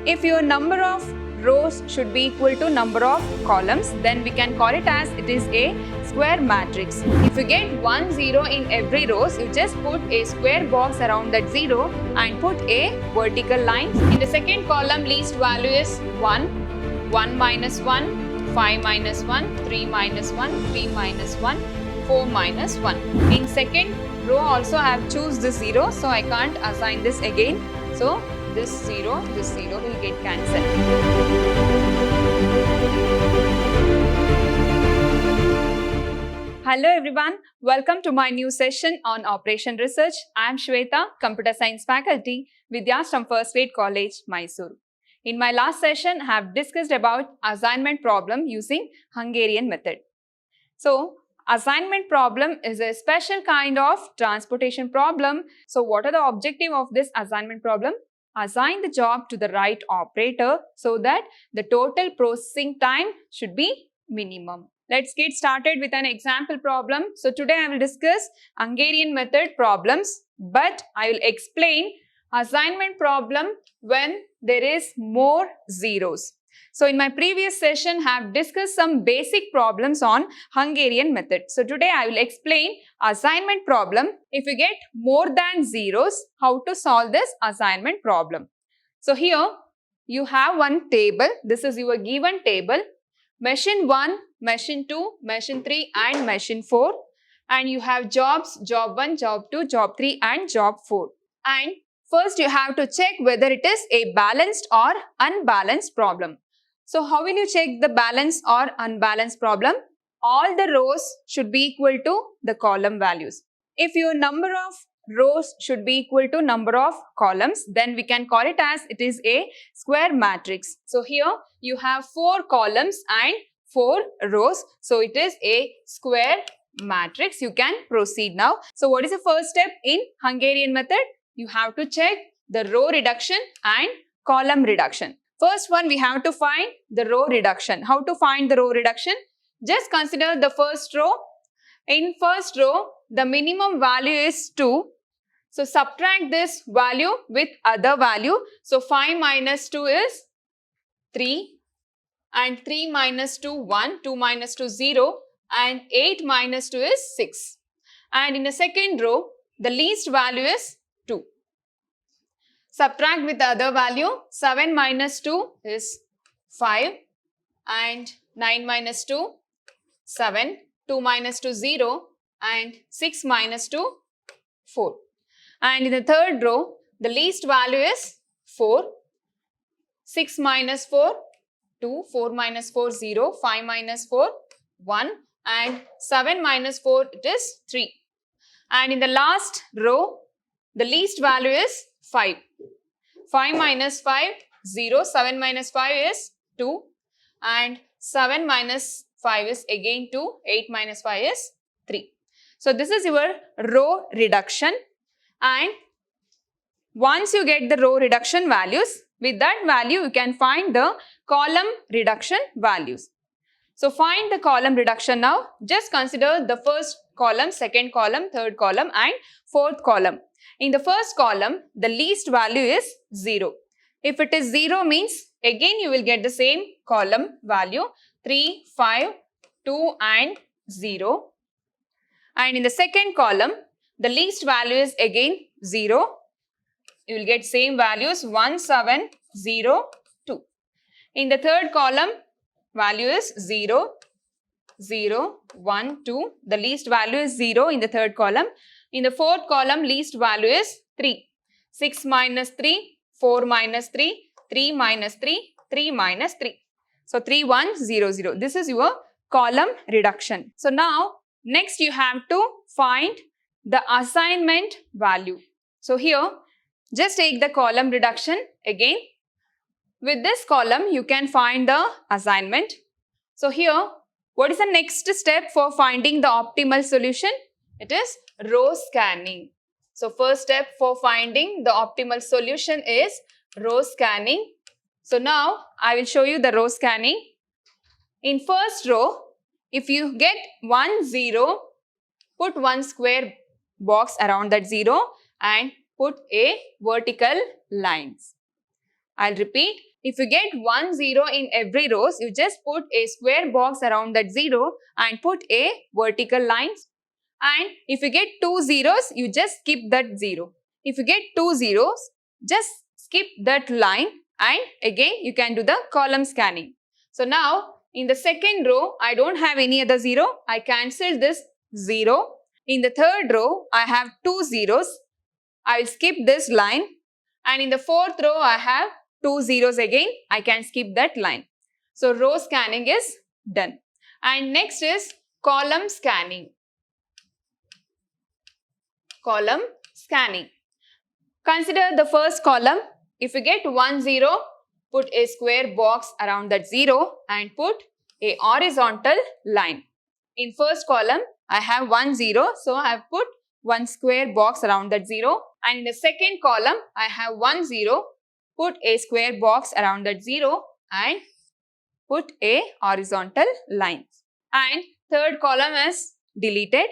If your number of rows should be equal to number of columns, then we can call it as it is a square matrix. If you get 1 0 in every rows, you just put a square box around that 0 and put a vertical line. In the second column, least value is 1, 1 minus 1, 5 minus 1, 3 minus 1, 3 minus 1, 4 minus 1. In second row also I have choose this 0, so I can't assign this again. So this 0 will get cancelled. Hello everyone, welcome to my new session on Operation Research. I am Shweta, Computer Science faculty, Vidhyashram First Grade College, Mysuru. In my last session, I have discussed about assignment problem using Hungarian method. So, assignment problem is a special kind of transportation problem. So, what are the objective of this assignment problem? Assign the job to the right operator so that the total processing time should be minimum. Let's get started with an example problem. So, today I will discuss Hungarian method problems, but I will explain assignment problem when there is more zeros. So, in my previous session, I have discussed some basic problems on Hungarian method. So, today I will explain assignment problem. If you get more than zeros, how to solve this assignment problem. So, here you have one table. This is your given table. Machine 1, machine 2, machine 3 and machine 4. And you have jobs, job 1, job 2, job 3 and job 4. And first you have to check whether it is a balanced or unbalanced problem. So, how will you check the balance or unbalanced problem? All the rows should be equal to the column values. If your number of rows should be equal to number of columns, then we can call it as it is a square matrix. So, here you have 4 columns and 4 rows. So, it is a square matrix. You can proceed now. So, what is the first step in Hungarian method? You have to check the row reduction and column reduction. First one, we have to find the row reduction. How to find the row reduction? Just consider the first row. In first row, the minimum value is 2. So, subtract this value with other value. So, 5 minus 2 is 3 and 3 minus 2, 1, 2 minus 2, 0 and 8 minus 2 is 6. And in the second row, the least value is 2. Subtract with the other value, 7 minus 2 is 5 and 9 minus 2, 7, 2 minus 2, 0 and 6 minus 2, 4. And in the third row, the least value is 4, 6 minus 4, 2, 4 minus 4, 0, 5 minus 4, 1 and 7 minus 4, it is 3. And in the last row, the least value is 5. 5 minus 5, 0, 7 minus 5 is 2 and 7 minus 5 is again 2, 8 minus 5 is 3. So, this is your row reduction, and once you get the row reduction values, with that value you can find the column reduction values. So, find the column reduction now. Just consider the first column, second column, third column and fourth column. In the first column, the least value is 0. If it is 0 means, again you will get the same column value 3, 5, 2 and 0. And in the second column, the least value is again 0. You will get same values 1, 7, 0, 2. In the third column, value is 0, 0, 1, 2. The least value is 0 in the third column. In the fourth column, least value is 3. 6 minus 3, 4 minus 3, 3 minus 3, 3 minus 3. So, 3, 1, 0, 0. This is your column reduction. So, now next you have to find the assignment value. So, here just take the column reduction again. With this column, you can find the assignment. So, here what is the next step for finding the optimal solution? It is row scanning. So, first step for finding the optimal solution is row scanning. So, now I will show you the row scanning. In first row, if you get 1 0, put one square box around that 0 and put a vertical lines. I'll repeat. if you get 1 0 in every row, you just put a square box around that 0 and put a vertical line. And if you get 2 zeros, you just skip that 0. If you get 2 zeros, just skip that line and again you can do the column scanning. So now in the second row, I don't have any other 0. I cancel this 0. In the third row, I have 2 zeros. I will skip this line. And in the fourth row, I have 2 zeros again. I can skip that line. So row scanning is done. And next is column scanning. Column scanning. Consider the first column. If you get 1 0, put a square box around that 0 and put a horizontal line. In first column, I have 1 0, so I have put one square box around that 0. And in the second column, I have 1 0, put a square box around that 0 and put a horizontal line. And third column is deleted.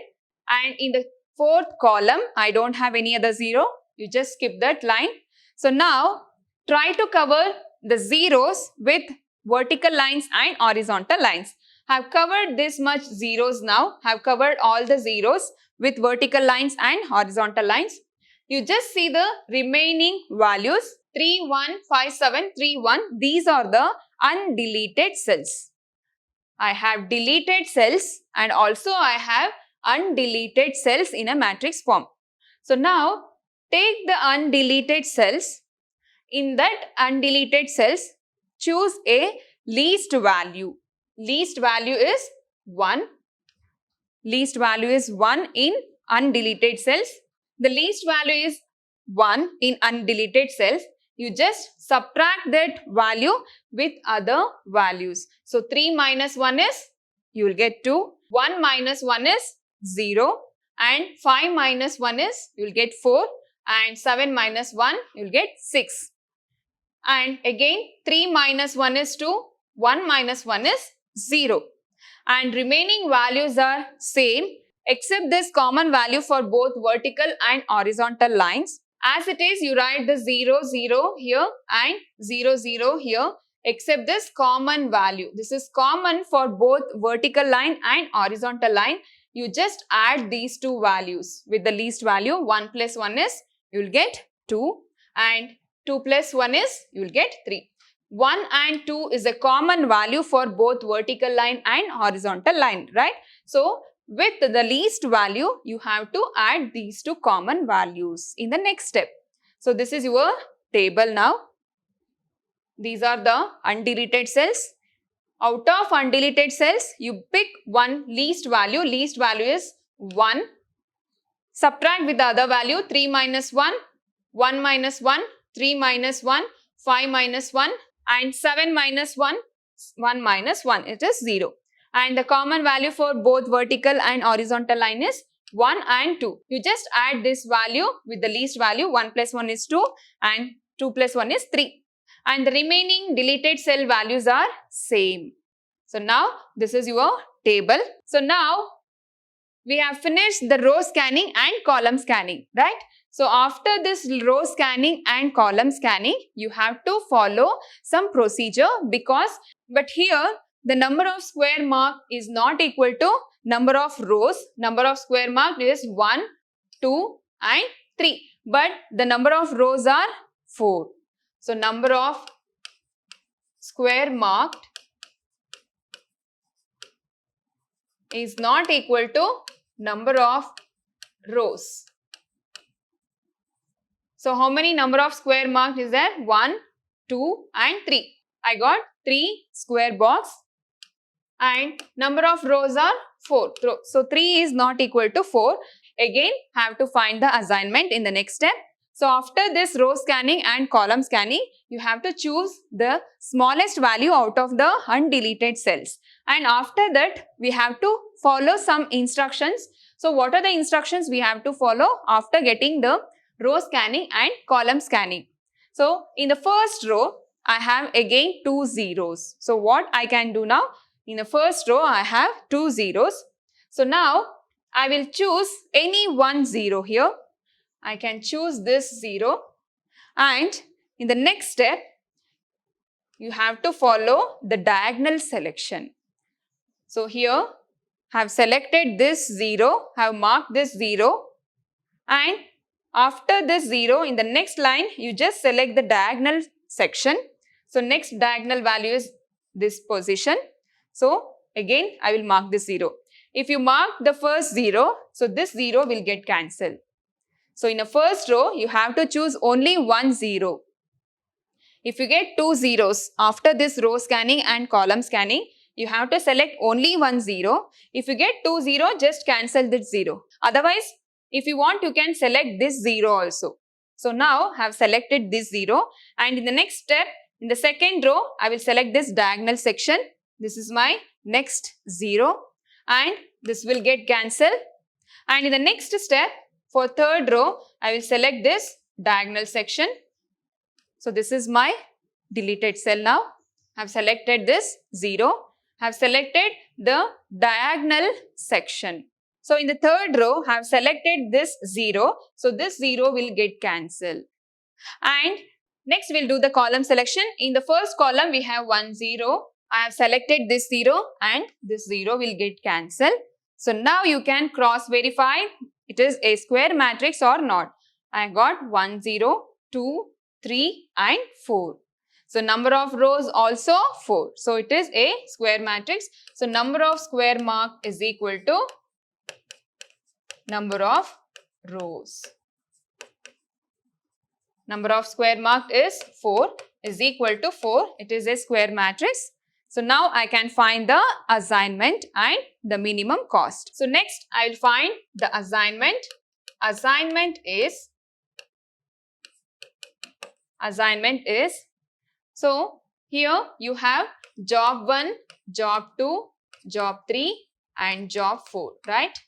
And in the fourth column, I don't have any other 0. You just skip that line. So now, try to cover the zeros with vertical lines and horizontal lines. I have covered this much zeros now. I have covered all the zeros with vertical lines and horizontal lines. You just see the remaining values 3, 1, 5, 7, 3, 1. These are the undeleted cells. I have deleted cells and also I have undeleted cells in a matrix form. So now take the undeleted cells. In that undeleted cells, choose a least value. Least value is 1. Least value is 1 in undeleted cells. The least value is 1 in undeleted cells. You just subtract that value with other values. So 3 minus 1 is, you will get 2. 1 minus 1 is 0. And 5 minus 1 is, you will get 4. And 7 minus 1, you will get 6. And again 3 minus 1 is 2. 1 minus 1 is 0. And remaining values are same except this common value for both vertical and horizontal lines. As it is, you write the 0, 0 here and 0, 0 here except this common value. This is common for both vertical line and horizontal line. You just add these two values with the least value. 1 plus 1 is, you will get 2 and 2 plus 1 is, you will get 3. 1 and 2 is a common value for both vertical line and horizontal line, right? So, with the least value, you have to add these two common values in the next step. So, this is your table now. These are the undeleted cells. Out of undeleted cells, you pick one least value. Least value is 1. Subtract with the other value 3 minus 1, 1 minus 1, 3 minus 1, 5 minus 1 and 7 minus 1, 1 minus 1. It is 0. And the common value for both vertical and horizontal line is 1 and 2. You just add this value with the least value. 1 plus 1 is 2 and 2 plus 1 is 3. And the remaining deleted cell values are same. So now this is your table. So now we have finished the row scanning and column scanning, right? So after this row scanning and column scanning, you have to follow some procedure but here the number of square mark is not equal to number of rows. Number of square mark is 1, 2 and 3. But the number of rows are 4. So number of square marked is not equal to number of rows. So how many number of square marked is there? 1, 2 and 3. I got 3 square box and number of rows are 4. So 3 is not equal to 4. Again, have to find the assignment in the next step. So after this row scanning and column scanning, you have to choose the smallest value out of the undeleted cells. And after that, we have to follow some instructions. So what are the instructions we have to follow after getting the row scanning and column scanning? So in the first row, I have again 2 zeros. So what I can do now? In the first row, I have 2 zeros. So now I will choose any one 0 here. I can choose this 0 and in the next step, you have to follow the diagonal selection. So here have selected this 0, have marked this 0, and after this 0 in the next line you just select the diagonal section. So next diagonal value is this position. So again I will mark this 0. If you mark the first 0, so this 0 will get cancelled. So in the first row you have to choose only one 0. If you get two zeros after this row scanning and column scanning, you have to select only one 0. If you get 2 0, just cancel this 0. Otherwise, if you want, you can select this 0 also. So now I have selected this 0, and in the next step, in the second row, I will select this diagonal section. This is my next 0, and this will get cancelled. And in the next step, for third row, I will select this diagonal section. So this is my deleted cell now. I have selected this 0. I have selected the diagonal section. So in the third row, I have selected this 0. So this 0 will get cancelled. And next we'll do the column selection. In the first column, we have 1 0. I have selected this 0 and this 0 will get cancelled. So now you can cross verify it is a square matrix or not. I got 1 0, 2, 3 and 4. So number of rows also 4. So it is a square matrix. So number of square mark is equal to number of rows. Number of square marked is 4 is equal to 4. It is a square matrix. So now I can find the assignment and the minimum cost. So next I will find the assignment. Assignment is, so here you have job 1, job 2, job 3 and job 4, right?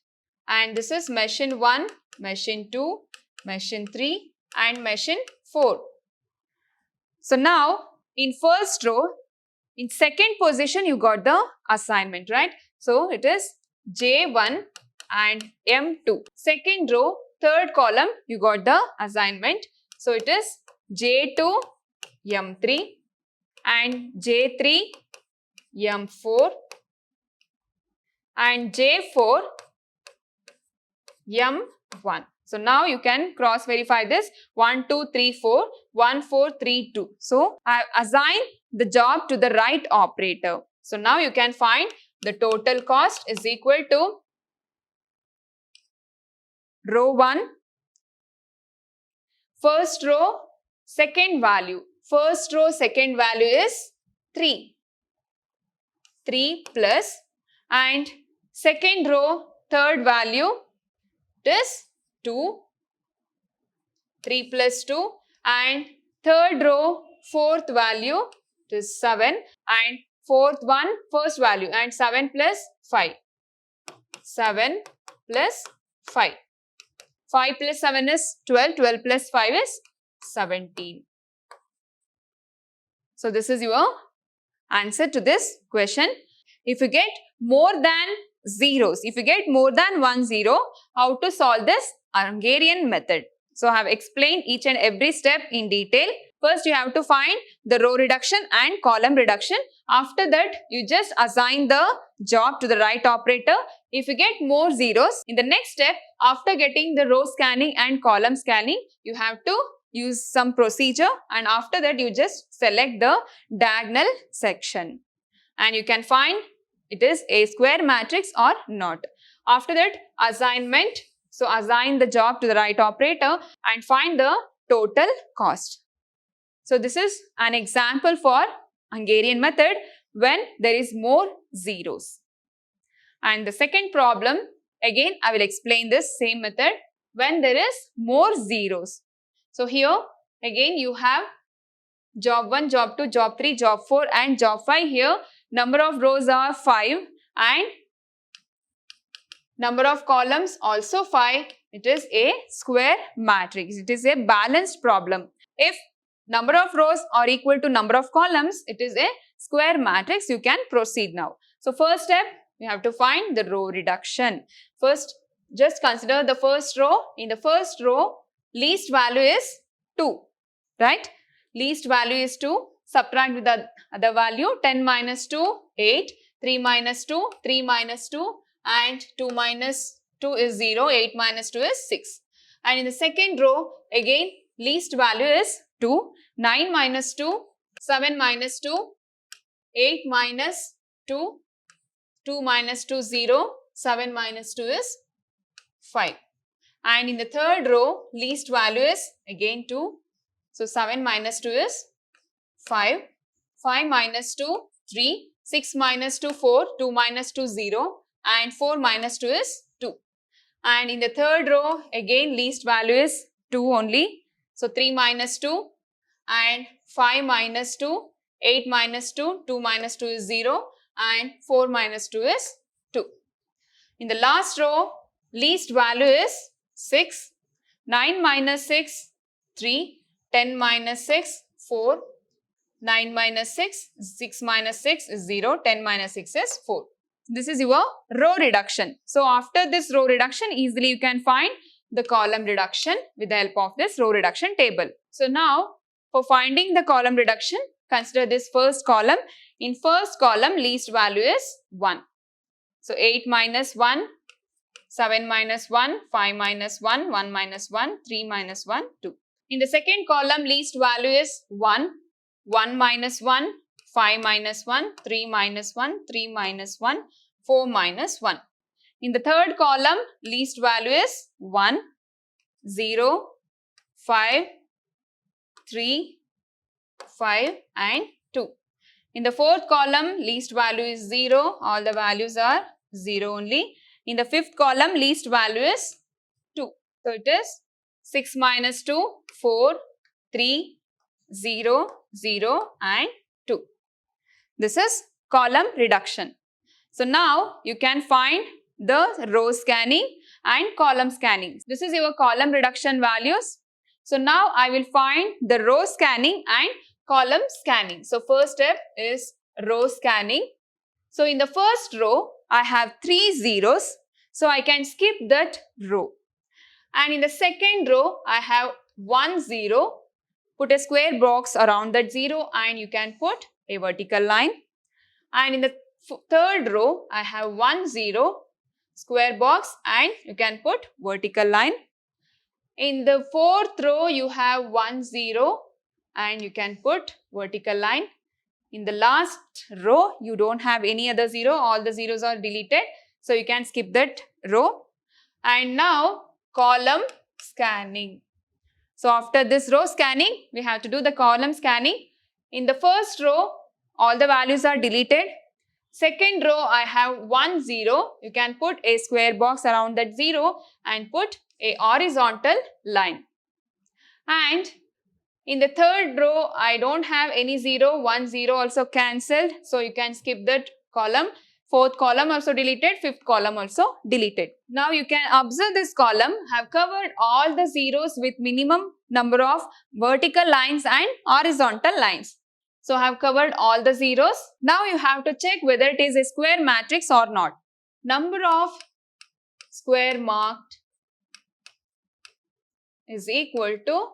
And this is machine 1, machine 2, machine 3 and machine 4. So now in first row, in second position you got the assignment, right? So it is J1 and M2. Second row, third column you got the assignment. So it is J2, M3 and J3, M4 and J4, M1. So now you can cross verify this 1, 2, 3, 4, 1, 4, 3, 2. So I assign the job to the right operator. So now you can find the total cost is equal to row 1, first row, second value. First row, second value is 3. 3 plus, and second row, third value is 2. 3 plus 2, and third row, fourth value is 7, and fourth one, first value, and 7 plus 5. 7 plus 5. 5 plus 7 is 12. 12 plus 5 is 17. So this is your answer to this question. If you get more than zeros, if you get more than 1 0, how to solve this Hungarian method? So I have explained each and every step in detail. First you have to find the row reduction and column reduction. After that you just assign the job to the right operator. If you get more zeros, in the next step, after getting the row scanning and column scanning, you have to use some procedure, and after that you just select the diagonal section and you can find it is a square matrix or not. After that, assignment. So assign the job to the right operator and find the total cost. So this is an example for Hungarian method when there is more zeros. And the second problem, again I will explain this same method when there is more zeros. So here again you have job 1, job 2, job 3, job 4 and job 5. Here number of rows are 5 and number of columns also 5. It is a square matrix. It is a balanced problem. If number of rows are equal to number of columns, it is a square matrix. You can proceed now. So first step, we have to find the row reduction. First, just consider the first row. In the first row, least value is 2, right? Least value is 2. subtract with the other value. 10 minus 2, 8, 3 minus 2, 3 minus 2 and 2 minus 2 is 0, 8 minus 2 is 6. And in the second row, again least value is 2, 9 minus 2, 7 minus 2, 8 minus 2, 2 minus 2 0, 7 minus 2 is 5. And in the third row, least value is again 2. So 7 minus 2 is 5. 5 minus 2, 3. 6 minus 2, 4. 2 minus 2, 0. And 4 minus 2 is 2. And in the third row, again least value is 2 only. So 3 minus 2 and 5 minus 2, 8 minus 2, 2 minus 2 is 0 and 4 minus 2 is 2. In the last row, least value is 6, 9 minus 6, 3, 10 minus 6, 4, 9 minus 6, 6 minus 6 is 0, 10 minus 6 is 4. This is your row reduction. So after this row reduction, easily you can find the column reduction with the help of this row reduction table. So now for finding the column reduction, consider this first column. In first column, least value is 1. So 8 minus 1, 7 minus 1, 5 minus 1, 1 minus 1, 3 minus 1, 2. In the second column, least value is 1, 1 minus 1, 5 minus 1, 3 minus 1, 3 minus 1, 4 minus 1. In the third column, least value is 1, 0, 5, 3, 5 and 2. In the fourth column, least value is 0. All the values are 0 only. In the fifth column, least value is 2. So it is 6 minus 2, 4, 3, 0, 0 and 2. This is column reduction. So now you can find the row scanning and column scanning. This is your column reduction values. So now I will find the row scanning and column scanning. So first step is row scanning. So in the first row, I have 3 zeros. So I can skip that row. And in the second row, I have 1 0. Put a square box around that 0 and you can put a vertical line. And in the third row, I have 1 0, square box and you can put vertical line. In the fourth row, you have 1 0 and you can put vertical line. In the last row, you don't have any other 0. All the zeros are deleted. So you can skip that row. And now column scanning. So after this row scanning, we have to do the column scanning. In the first row, all the values are deleted. Second row, I have 1 0. You can put a square box around that 0 and put a horizontal line. And in the third row, I don't have any 0. 1 0 also cancelled. So you can skip that column. Fourth column also deleted. Fifth column also deleted. Now you can observe this column have covered all the zeros with minimum number of vertical lines and horizontal lines. So I have covered all the zeros. Now you have to check whether it is a square matrix or not. Number of square marked is equal to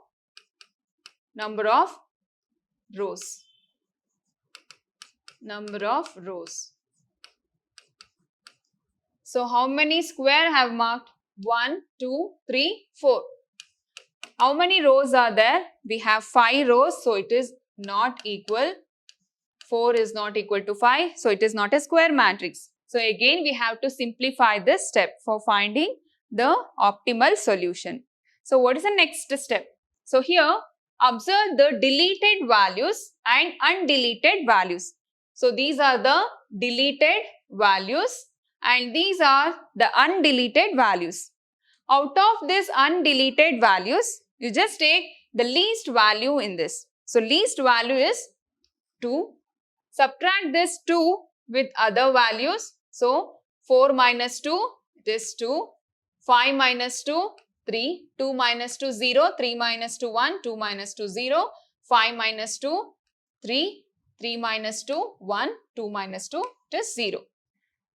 number of rows. Number of rows. So how many square have marked? 1, 2, 3, 4. How many rows are there? We have 5 rows. So it is not equal. 4 is not equal to 5. So it is not a square matrix. So again we have to simplify this step for finding the optimal solution. So what is the next step? So here observe the deleted values and undeleted values. So these are the deleted values and these are the undeleted values. Out of these undeleted values, you just take the least value in this. So least value is 2. Subtract this 2 with other values. So 4 minus 2, it is 2. 5 minus 2, 3. 2 minus 2, 0. 3 minus 2, 1. 2 minus 2, 0. 5 minus 2, 3. 3 minus 2, 1. 2 minus 2, it is 0.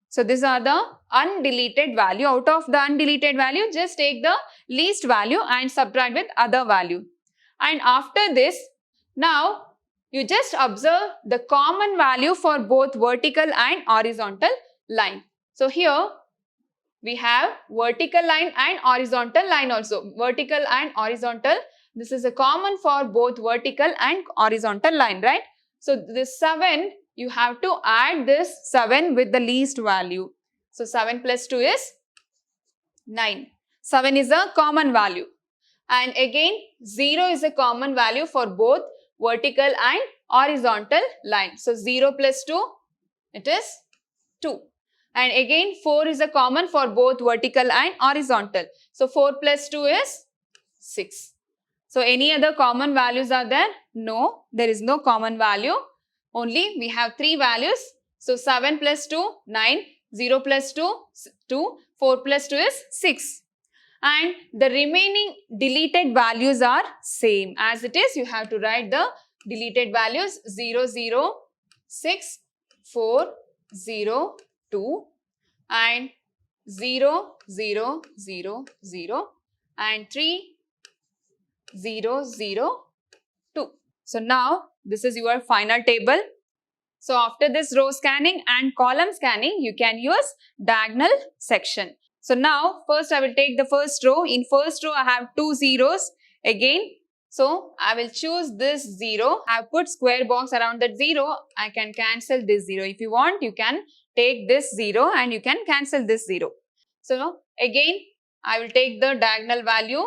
So these are the undeleted value. Out of the undeleted value, just take the least value and subtract with other value. And after this, now You just observe the common value for both vertical and horizontal line. So here we have vertical line and horizontal line also. Vertical and horizontal, this is a common for both vertical and horizontal line, right? So this 7, you have to add this 7 with the least value. So 7 plus 2 is 9. 7 is a common value. And again 0 is a common value for both vertical and horizontal line. So 0 plus 2, it is 2. And again 4 is a common for both vertical and horizontal. So 4 plus 2 is 6. So any other common values are there? No, there is no common value. Only we have 3 values. So 7 plus 2, 9. 0 plus 2, 2. 4 plus 2 is 6. And the remaining deleted values are same. As it is, you have to write the deleted values 0, 0, 6, 4, 0, 2 and 0, 0, 0, 0 and 3, 0, 0, 2. So now this is your final table. So after this row scanning and column scanning, you can use diagonal section. So now first I will take the first row. In first row I have 2 zeros again. So I will choose this 0. I have put square box around that 0. I can cancel this 0. If you want, you can take this 0 and you can cancel this 0. So again I will take the diagonal value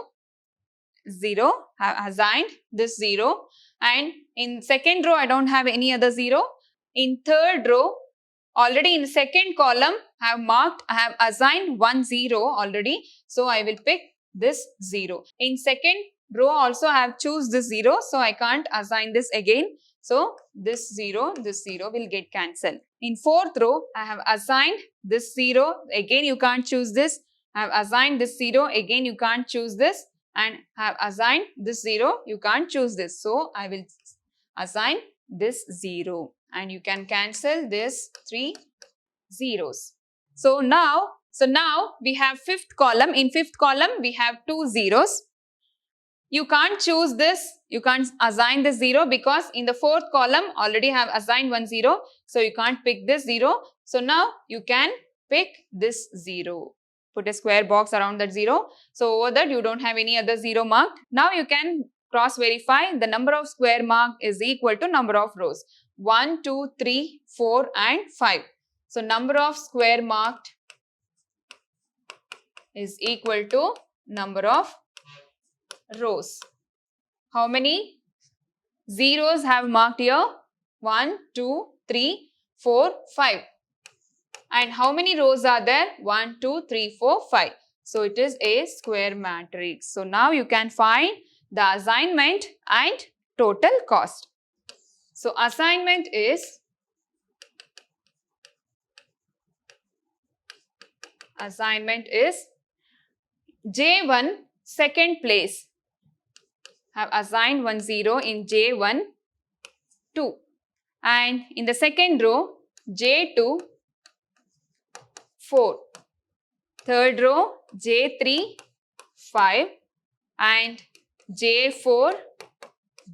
0. I have assigned this 0. And in second row I don't have any other 0. In third row, already in second column, I have assigned 1 0 already. So I will pick this 0. In second row also I have choose this 0. So I can't assign this again. So this 0 will get cancelled. In fourth row, I have assigned this 0. Again you can't choose this. I have assigned this 0. Again you can't choose this. And have assigned this 0. You can't choose this. So I will assign this 0. And you can cancel this 3 zeros. So now we have fifth column. In fifth column, we have 2 zeros. You can't choose this. You can't assign this 0 because in the fourth column already have assigned 1 0. So you can't pick this 0. So now you can pick this 0. Put a square box around that 0. So over that you don't have any other 0 marked. Now you can cross verify the number of square marked is equal to number of rows. 1, 2, 3, 4 and 5. So number of square marked is equal to number of rows. How many zeros have marked here? 1, 2, 3, 4, 5. And how many rows are there? 1, 2, 3, 4, 5. So it is a square matrix. So now you can find the assignment and total cost. So assignment is J1 second place. Have assigned 1 0 in J1 2. And in the second row J2 4. Third row J3 5 and J4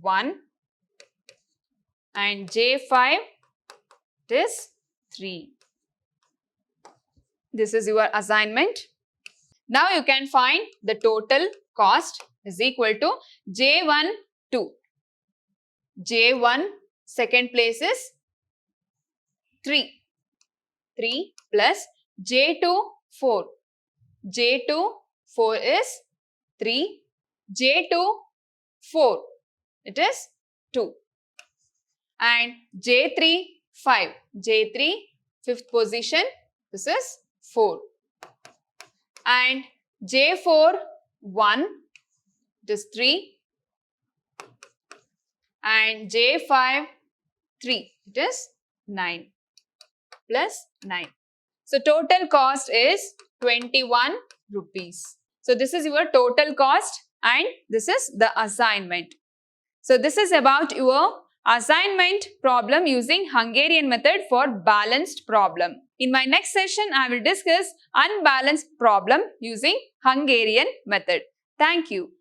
1. And J5 it is 3. This is your assignment. Now you can find the total cost is equal to J1 2. J1 second place is 3. 3 plus J2 4. J2 4 is 3. J2 4 it is 2. And J3 5. J3 fifth position, this is 4. And J4 1, it is 3. And J5 3, it is 9 plus 9. So total cost is 21 rupees. So this is your total cost and this is the assignment. So this is about your assignment problem using Hungarian method for balanced problem. In my next session, I will discuss unbalanced problem using Hungarian method. Thank you.